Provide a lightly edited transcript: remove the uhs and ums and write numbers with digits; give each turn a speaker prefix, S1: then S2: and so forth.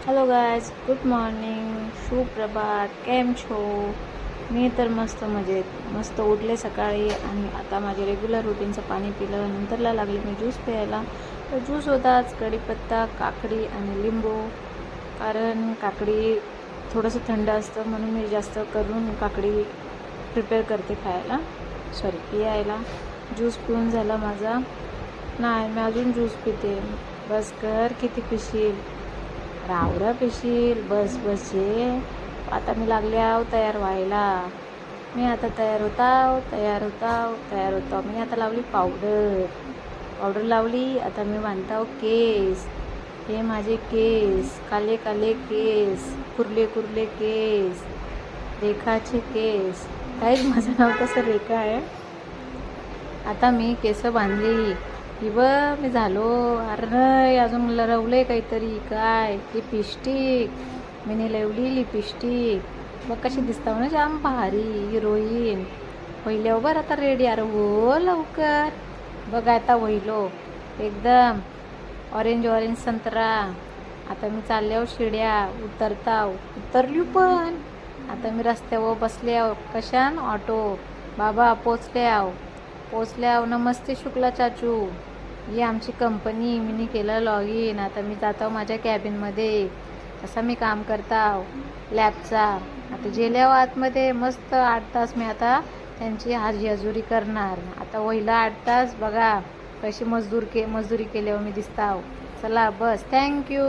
S1: Hello guys, good morning, सुप्रभात. केम छो? मी तर मस्त मजेत. मस्त उठले सकाळी आणि आता माझे रेग्युलर रुटीनचं पाणी पिलं. नंतरला लागले मी ज्यूस प्यायला. तर ज्यूस होताच कढीपत्ता, काकडी आणि लिंबू. कारण काकडी थोडंसं थंड असतं म्हणून मी जास्त करून काकडी प्रिपेअर करते खायला, पियायला. ज्यूस पिऊन झाला माझा. नाही, मी अजून ज्यूस पिते. बस कर, किती पिशील? रावरा पिशील. बस बस ये. आता मी लागले आहो तयार व्हायला. मी आता तयार होताव. मी आता लावली पावडर लावली. आता मी बांधताव केस. हे माझे केस, काले काले केस, कुर्ले कुर्ले केस, रेखाचे केस. काहीच माझं नाव तसं रेखा आहे. आता मी केस बांधली की मी झालो. अरे नाही, अजून मला रवलंय काहीतरी. काय? लिपस्टिक. मी लावली लिपस्टिक. बघ कशी दिसताव ना, जाम भारी हिरोईन. पहिल्या बरं आता रेडी. अरे हो लवकर. बघ आता होईलो एकदम ऑरेंज संत्रा. आता मी चालल्यावर शिड्या उतरली. पण आता मी रस्त्यावर बसले आहो. कशान? ऑटो. बाबा पोचल्याव. नमस्ते शुक्ला चाचू. ही आमची कंपनी. मी केलं लॉग इन. आता मी जातो माझ्या कॅबिनमध्ये. तसा मी काम करताव लॅबचा. आता गेल्यावर आतमध्ये मस्त 8 तास मी आता त्यांची हजेरी करणार. आता वहिला 8 तास. बघा कशी मजदुरी केल्यावर मी दिसताव. चला बस. थँक्यू.